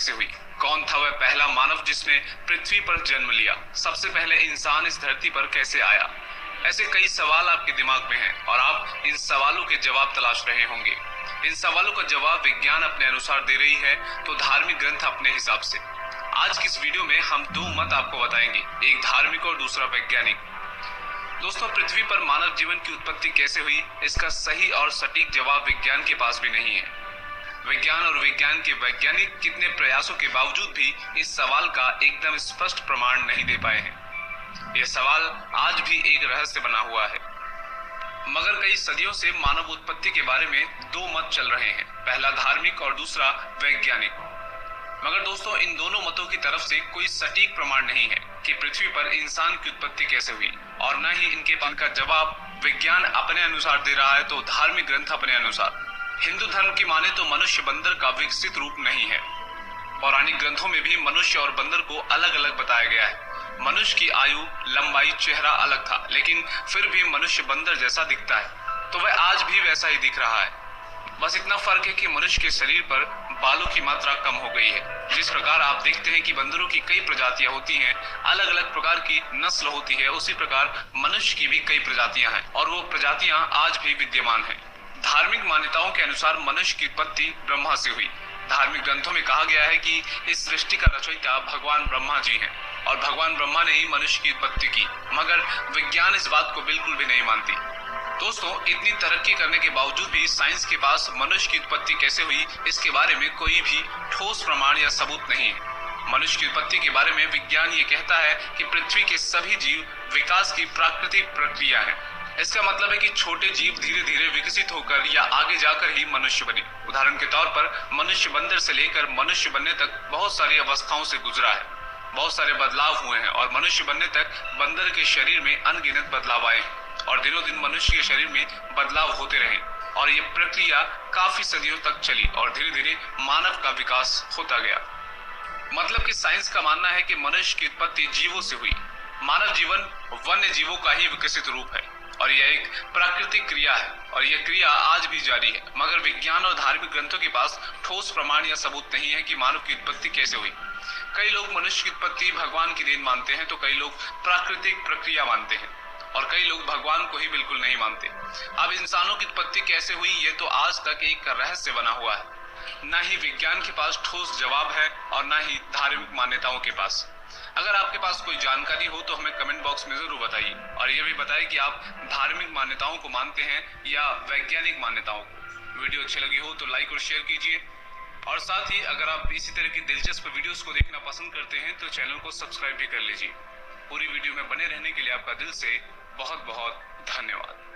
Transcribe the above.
कैसे हुई? कौन था वह पहला मानव जिसने पृथ्वी पर जन्म लिया? सबसे पहले इंसान इस धरती पर कैसे आया? ऐसे कई सवाल आपके दिमाग में हैं और आप इन सवालों के जवाब तलाश रहे होंगे। इन सवालों का जवाब विज्ञान अपने अनुसार दे रही है, तो धार्मिक ग्रंथ अपने हिसाब से। आज की इस वीडियो में हम दो मत आपको बताएंगे, एक धार्मिक और दूसरा वैज्ञानिक। दोस्तों, पृथ्वी पर मानव जीवन की उत्पत्ति कैसे हुई, इसका सही और सटीक जवाब विज्ञान के पास भी नहीं है। विज्ञान और विज्ञान के वैज्ञानिक कितने प्रयासों के बावजूद भी इस सवाल का एकदम स्पष्ट प्रमाण नहीं दे पाए हैं। यह सवाल आज भी एक रहस्य बना हुआ है। मगर कई सदियों से मानव उत्पत्ति के बारे में दो मत चल रहे हैं, पहला धार्मिक और दूसरा वैज्ञानिक। मगर दोस्तों, इन दोनों मतों की तरफ से कोई सटीक प्रमाण नहीं है कि पृथ्वी पर इंसान की उत्पत्ति कैसे हुई, और न ही इनके का जवाब विज्ञान अपने अनुसार दे रहा है तो धार्मिक ग्रंथ अपने अनुसार। हिंदू धर्म की माने तो मनुष्य बंदर का विकसित रूप नहीं है। पौराणिक ग्रंथों में भी मनुष्य और बंदर को अलग अलग बताया गया है। मनुष्य की आयु, लंबाई, चेहरा अलग था, लेकिन फिर भी मनुष्य बंदर जैसा दिखता है, तो वह आज भी वैसा ही दिख रहा है। बस इतना फर्क है कि मनुष्य के शरीर पर बालों की मात्रा कम हो गई है। जिस प्रकार आप देखते हैं कि बंदरों की कई प्रजातियां होती हैं, अलग अलग प्रकार की नस्ल होती है, उसी प्रकार मनुष्य की भी कई प्रजातियां हैं और वो प्रजातियां आज भी विद्यमान हैं। धार्मिक मान्यताओं के अनुसार मनुष्य की उत्पत्ति ब्रह्मा से हुई। धार्मिक ग्रंथों में कहा गया है कि इस सृष्टि का रचयिता भगवान ब्रह्मा जी हैं और भगवान ब्रह्मा ने ही मनुष्य की उत्पत्ति की। मगर विज्ञान इस बात को बिल्कुल भी नहीं मानती। दोस्तों, इतनी तरक्की करने के बावजूद भी साइंस के पास मनुष्य की उत्पत्ति कैसे हुई, इसके बारे में कोई भी ठोस प्रमाण या सबूत नहीं है। मनुष्य की उत्पत्ति के बारे में विज्ञान ये कहता है कि पृथ्वी के सभी जीव विकास की प्राकृतिक प्रक्रिया है। इसका मतलब है कि छोटे जीव धीरे धीरे विकसित होकर या आगे जाकर ही मनुष्य बने। उदाहरण के तौर पर मनुष्य बंदर से लेकर मनुष्य बनने तक बहुत सारी अवस्थाओं से गुजरा है, बहुत सारे बदलाव हुए हैं और मनुष्य बनने तक बंदर के शरीर में अनगिनत बदलाव आए हैं और दिनों दिन मनुष्य के शरीर में बदलाव होते रहे और ये प्रक्रिया काफी सदियों तक चली और धीरे धीरे मानव का विकास होता गया। मतलब कि साइंस का मानना है कि मनुष्य की उत्पत्ति जीवों से हुई। मानव जीवन वन्य जीवों का ही विकसित रूप है और यह एक प्राकृतिक क्रिया है और यह क्रिया आज भी जारी है। मगर विज्ञान और धार्मिक ग्रंथों के पास ठोस प्रमाण या सबूत नहीं है कि मानव की उत्पत्ति कैसे हुई। कई लोग मनुष्य की उत्पत्ति भगवान की देन मानते हैं, तो कई लोग प्राकृतिक प्रक्रिया मानते हैं और कई लोग भगवान को ही बिल्कुल नहीं मानते। अब इंसानों की उत्पत्ति कैसे हुई, ये तो आज तक एक रहस्य बना हुआ है। न ही विज्ञान के पास ठोस जवाब है और न ही धार्मिक मान्यताओं के पास। अगर आपके पास कोई जानकारी हो तो हमें कमेंट बॉक्स में जरूर बताइए और ये भी बताइए कि आप धार्मिक मान्यताओं को मानते हैं या वैज्ञानिक मान्यताओं को। वीडियो अच्छी लगी हो तो लाइक और शेयर कीजिए और साथ ही अगर आप इसी तरह की दिलचस्प वीडियोस को देखना पसंद करते हैं तो चैनल को सब्सक्राइब भी कर लीजिए। पूरी वीडियो में बने रहने के लिए आपका दिल से बहुत बहुत धन्यवाद।